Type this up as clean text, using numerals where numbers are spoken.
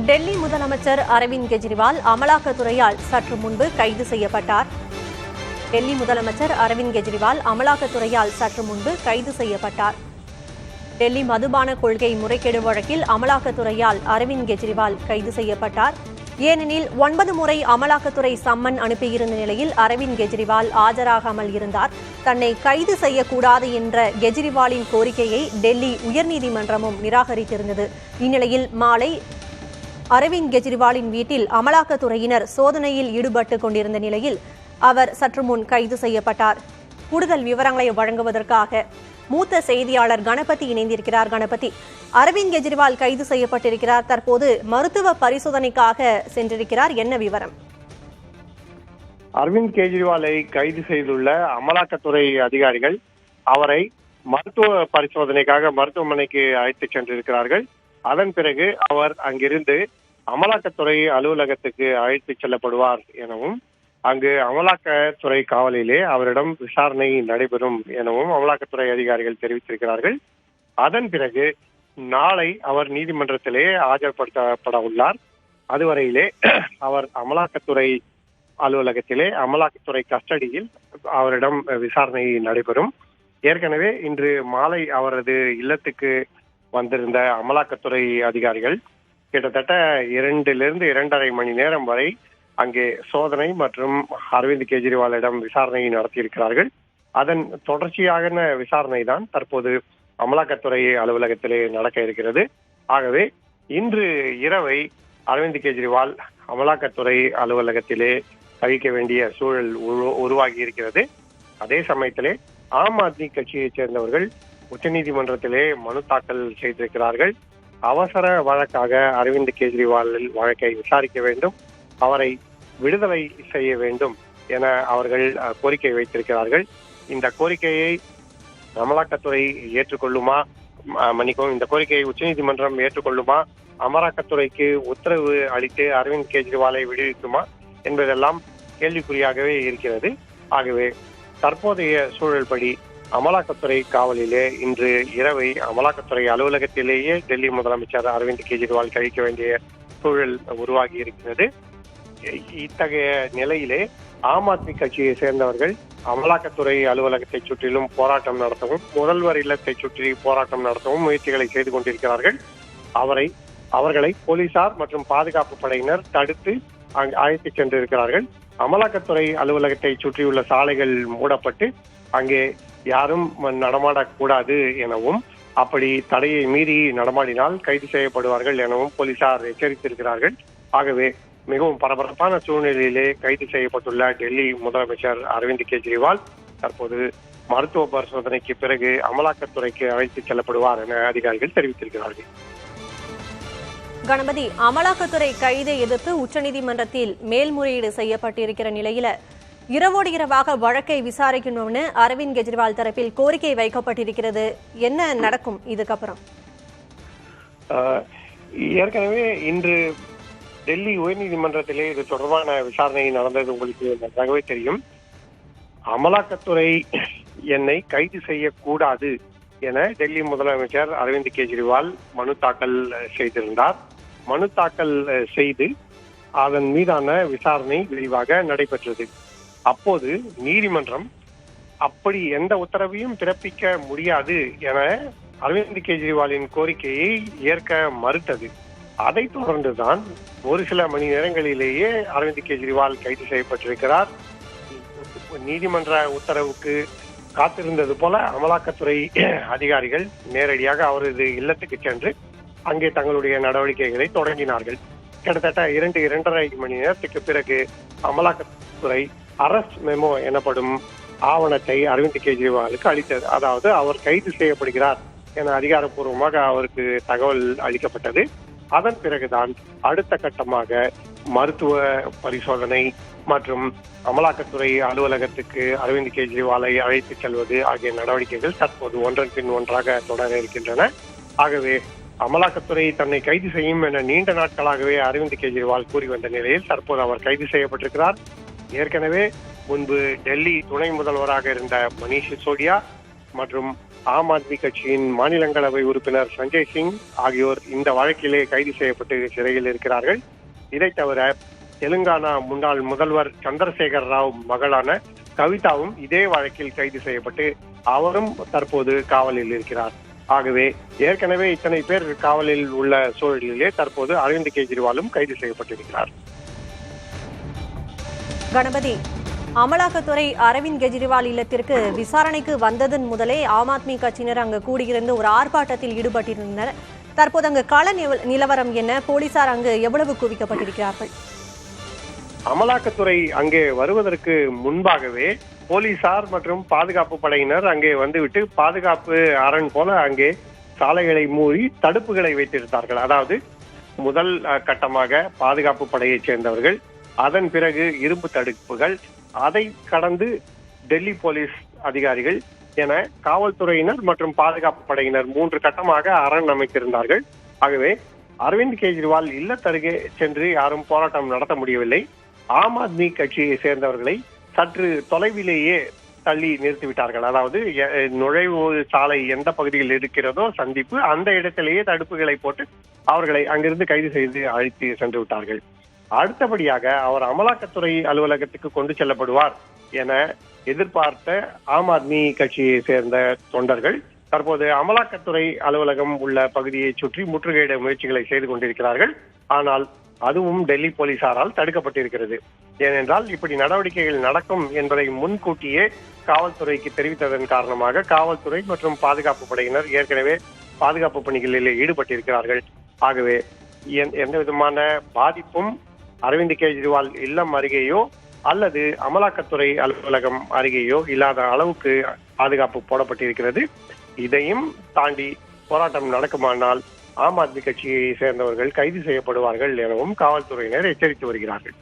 டெல்லி முதலமைச்சர் அரவிந்த் கெஜ்ரிவால் அமலாக்கத்துறையால் சற்று முன்பு கைது செய்யப்பட்டார். டெல்லி முதலமைச்சர் அரவிந்த் கெஜ்ரிவால் அமலாக்கத்துறையால் சற்று முன்பு கைது செய்யப்பட்டார். டெல்லி மதுபான கொள்கை முறைகேடு வழக்கில் அமலாக்கத்துறையால் அரவிந்த் கெஜ்ரிவால் கைது செய்யப்பட்டார். ஏனெனில் 9 முறை அமலாக்கத்துறை சம்மன் அனுப்பியிருந்த நிலையில் அரவிந்த் கெஜ்ரிவால் ஆஜராகாமல் இருந்தார். தன்னை கைது செய்யக்கூடாது என்ற கெஜ்ரிவாலின் கோரிக்கையை டெல்லி உயர்நீதிமன்றமும் நிராகரித்திருந்தது. இந்நிலையில் மாலை அரவிந்த் கெஜ்ரிவாலின் வீட்டில் அமலாக்கத்துறையினர் சோதனையில் ஈடுபட்டுக் கொண்டிருந்த நிலையில் அவர் சற்று முன் கைது செய்யப்பட்டார். கூடுதல் விவரங்களை வழங்குவதற்காக மூத்த செய்தியாளர் கணபதி இணைந்திருக்கிறார். கணபதி, அரவிந்த் கெஜ்ரிவால் கைது செய்யப்பட்டிருக்கிறார். தற்போது மருத்துவ பரிசோதனைக்காக சென்றிருக்கிறார். என்ன விவரம்? அரவிந்த் கெஜ்ரிவாலை கைது செய்துள்ள அமலாக்கத்துறை அதிகாரிகள் அவரை மருத்துவ பரிசோதனைக்காக மருத்துவமனைக்கு அழைத்துச் சென்றிருக்கிறார்கள். அதன் பிறகு அவர் அங்கிருந்து அமலாக்கத்துறை அலுவலகத்துக்கு அழைத்துச் செல்லப்படுவார் எனவும் அங்கு அமலாக்கத்துறை காவலிலே அவரிடம் விசாரணை நடைபெறும் எனவும் அமலாக்கத்துறை அதிகாரிகள் தெரிவித்திருக்கிறார்கள். அதன் பிறகு நாளை அவர் நீதிமன்றத்திலே ஆஜர்படுத்தப்பட உள்ளார். அதுவரையிலே அவர் அமலாக்கத்துறை அலுவலகத்திலே அமலாக்கத்துறை கஸ்டடியில் அவரிடம் விசாரணை நடைபெறும். ஏற்கனவே இன்று மாலை அவரது இல்லத்துக்கு வந்திருந்த அமலாக்கத்துறை அதிகாரிகள் கிட்டத்தட்ட 2 to 2.5 மணி நேரம் வரை அங்கே சோதனை மற்றும் அரவிந்த் கெஜ்ரிவாலிடம் விசாரணை நடத்தியிருக்கிறார்கள். அதன் தொடர்ச்சியான விசாரணை தான் தற்போது அமலாக்கத்துறை அலுவலகத்திலே நடக்க இருக்கிறது. ஆகவே இன்று இரவை அரவிந்த் கெஜ்ரிவால் அமலாக்கத்துறை அலுவலகத்திலே கழிக்க வேண்டிய சூழல் உருவாகி இருக்கிறது. அதே சமயத்திலே ஆம் ஆத்மி கட்சியைச் சேர்ந்தவர்கள் உச்சநீதிமன்றத்திலே மனு தாக்கல் செய்திருக்கிறார்கள். அவசர வழக்காக அரவிந்த் கெஜ்ரிவால் வழக்கை விசாரிக்க வேண்டும், அவரை விடுதலை செய்ய வேண்டும் என அவர்கள் கோரிக்கை வைத்திருக்கிறார்கள். இந்த கோரிக்கையை அமலாக்கத்துறை ஏற்றுக்கொள்ளுமா, இந்த கோரிக்கையை உச்சநீதிமன்றம் ஏற்றுக்கொள்ளுமா, அமலாக்கத்துறைக்கு உத்தரவு அளித்து அரவிந்த் கெஜ்ரிவாலை விடுவிக்குமா என்பதெல்லாம் கேள்விக்குறியாகவே இருக்கிறது. ஆகவே தற்போதைய சூழல்படி அமலாக்கத்துறை காவலிலே இன்று இரவை அமலாக்கத்துறை அலுவலகத்திலேயே டெல்லி முதலமைச்சர் அரவிந்த் கெஜ்ரிவால் கழிக்க வேண்டிய சூழல் உருவாகி இருக்கிறது. இத்தகைய நிலையிலே ஆம் ஆத்மி கட்சியை சேர்ந்தவர்கள் அமலாக்கத்துறை அலுவலகத்தை சுற்றிலும் போராட்டம் நடத்தவும் முதல்வர் இல்லத்தை சுற்றி போராட்டம் நடத்தவும் முயற்சிகளை செய்து கொண்டிருக்கிறார்கள். அவர்களை போலீசார் மற்றும் பாதுகாப்பு படையினர் தடுத்து அழைத்துச் சென்றிருக்கிறார்கள். அமலாக்கத்துறை அலுவலகத்தை சுற்றியுள்ள சாலைகள் மூடப்பட்டு அங்கே யாரும் நடமாடக்கூடாது எனவும் அப்படி தடையை மீறி நடமாடினால் கைது செய்யப்படுவார்கள் எனவும் போலீசார் எச்சரித்திருக்கிறார்கள். ஆகவே மிகவும் பரபரப்பான சூழ்நிலையிலே கைது செய்யப்பட்டுள்ள டெல்லி முதலமைச்சர் அரவிந்த் கெஜ்ரிவால் தற்போது மருத்துவ பரிசோதனைக்கு பிறகு அமலாக்கத்துறைக்கு அழைத்துச் செல்லப்படுவார் என அதிகாரிகள் தெரிவித்திருக்கிறார்கள். கணபதி, அமலாக்கத்துறை கைதை எதிர்த்து உச்சநீதிமன்றத்தில் மேல்முறையீடு செய்யப்பட்டிருக்கிற நிலையில இரவோடு இரவாக வழக்கை விசாரிக்கணும்னு அரவிந்த் கெஜ்ரிவால் தரப்பில் கோரிக்கை வைக்கப்பட்டிருக்கிறது. என்ன நடக்கும் இதுக்கப்புறம்? ஏற்கனவே இன்று டெல்லி உயர்நீதிமன்றத்திலே இது தொடர்பான விசாரணை நடந்தது உங்களுக்கு நன்றாகவே தெரியும். அமலாக்கத்துறை என்னை கைது செய்யக்கூடாது என டெல்லி முதலமைச்சர் அரவிந்த் கெஜ்ரிவால் மனு தாக்கல் செய்திருந்தார். மனு தாக்கல் செய்து அதன் மீதான விசாரணை விரிவாக நடைபெற்றது. அப்போது நீதிமன்றம் அப்படி எந்த உத்தரவையும் பிறப்பிக்க முடியாது என அரவிந்த் கெஜ்ரிவாலின் கோரிக்கையை ஏற்க மறுத்தது. அதைத் தொடர்ந்துதான் ஒரு சில மணி நேரங்களிலேயே அரவிந்த் கெஜ்ரிவால் கைது செய்யப்பட்டிருக்கிறார். நீதிமன்ற உத்தரவுக்கு காத்திருந்தது போல அமலாக்கத்துறை அதிகாரிகள் நேரடியாக அவரது இல்லத்துக்கு சென்று அங்கே தங்களுடைய நடவடிக்கைகளை தொடங்கினார்கள். கிட்டத்தட்ட 2.5 மணி நேரத்துக்கு பிறகு அமலாக்கத்துறை அரஸ்ட் மெமோ எனப்படும் ஆவணத்தை அரவிந்த் கெஜ்ரிவாலுக்கு அளித்தது. அதாவது அவர் கைது செய்யப்படுகிறார் என அதிகாரப்பூர்வமாக அவருக்கு தகவல் அளிக்கப்பட்டது. அதன் பிறகுதான் அடுத்த கட்டமாக மருத்துவ பரிசோதனை மற்றும் அமலாக்கத்துறை அலுவலகத்துக்கு அரவிந்த் கெஜ்ரிவாலை அழைத்துச் செல்வது ஆகிய நடவடிக்கைகள் தற்போது ஒன்றன் பின் ஒன்றாக தொடர இருக்கின்றன. ஆகவே அமலாக்கத்துறை தன்னை கைது செய்யும் என நீண்ட நாட்களாகவே அரவிந்த் கெஜ்ரிவால் கூறி வந்த நிலையில் தற்போது அவர் கைது செய்யப்பட்டிருக்கிறார். ஏற்கனவே முன்பு டெல்லி துணை முதல்வராக இருந்த மணீஷ் சிசோடியா மற்றும் ஆம் ஆத்மி கட்சியின் மாநிலங்களவை உறுப்பினர் சஞ்சய் சிங் ஆகியோர் இந்த வழக்கிலே கைது செய்யப்பட்டு சிறையில் இருக்கிறார்கள். இதைத் தவிர தெலுங்கானா முன்னாள் முதல்வர் சந்திரசேகர் ராவ் மகளான கவிதாவும் இதே வழக்கில் கைது செய்யப்பட்டு அவரும் தற்போது காவலில் இருக்கிறார். ஆகவே ஏற்கனவே இத்தனை பேர் காவலில் உள்ள சூழலிலே தற்போது அரவிந்த் கெஜ்ரிவாலும் கைது செய்யப்பட்டிருக்கிறார். கணபதி, அமலாக்கத்துறை அரவிந்த் கெஜ்ரிவால் இல்லத்திற்கு விசாரணைக்கு வந்ததன் முதலே ஆம் ஆத்மி கட்சியினர் அங்கு கூடியிருந்து ஒரு ஆர்ப்பாட்டத்தில் ஈடுபட்டிருந்தனர். தற்போது அங்கு கள நிலவரம் என்ன? போலீசார் அங்கு எவ்வளவு குவிக்கப்பட்டிருக்கிறார்கள்? அமலாக்கத்துறை அங்கே வருவதற்கு முன்பாகவே போலீசார் மற்றும் பாதுகாப்பு படையினர் அங்கே வந்துவிட்டு பாதுகாப்பு அரண் போல அங்கே சாலைகளை மூடி தடுப்புகளை வைத்திருந்தார்கள். அதாவது முதல் கட்டமாக பாதுகாப்பு படையைச் சேர்ந்தவர்கள், அதன் பிறகு இரும்பு தடுப்புகள், அதை கடந்து டெல்லி போலீஸ் அதிகாரிகள் என காவல்துறையினர் மற்றும் பாதுகாப்பு படையினர் 3 கட்டமாக அரண் அமைத்திருந்தார்கள். ஆகவே அரவிந்த் கெஜ்ரிவால் இல்லத்தருகே சென்று யாரும் போராட்டம் நடத்த முடியவில்லை. ஆம் ஆத்மி கட்சியை சேர்ந்தவர்களை சற்று தொலைவிலேயே தள்ளி நிறுத்திவிட்டார்கள். அதாவது நுழைவு சாலை எந்த பகுதியில் இருக்கிறதோ சந்திப்பு, அந்த இடத்திலேயே தடுப்புகளை போட்டு அவர்களை அங்கிருந்து கைது செய்து அழைத்து சென்று விட்டார்கள். அடுத்தபடியாக அவர் அமலாக்கத்துறை அலுவலகத்துக்கு கொண்டு செல்லப்படுவார் என எதிர்பார்த்த ஆம் ஆத்மி கட்சியை சேர்ந்த தொண்டர்கள் தற்போது அமலாக்கத்துறை அலுவலகம் உள்ள பகுதியை சுற்றி முற்றுகையிட முயற்சிகளை செய்து கொண்டிருக்கிறார்கள். ஆனால் அதுவும் டெல்லி போலீசாரால் தடுக்கப்பட்டிருக்கிறது. ஏனென்றால் இப்படி நடவடிக்கைகள் நடக்கும் என்பதை முன்கூட்டியே காவல்துறைக்கு தெரிவித்ததன் காரணமாக காவல்துறை மற்றும் பாதுகாப்பு படையினர் ஏற்கனவே பாதுகாப்பு பணிகளில் ஈடுபட்டிருக்கிறார்கள். ஆகவே எந்த விதமான பாதிப்பும் அரவிந்த் கெஜ்ரிவால் இல்லம் அருகேயோ அல்லது அமலாக்கத்துறை அலுவலகம் அருகேயோ இல்லாத அளவுக்கு பாதுகாப்பு போடப்பட்டிருக்கிறது. இதையும் தாண்டி போராட்டம் நடக்குமானால் ஆம் ஆத்மி கட்சியை சேர்ந்தவர்கள் கைது செய்யப்படுவார்கள் எனவும் காவல்துறையினர் எச்சரித்து வருகிறார்கள்.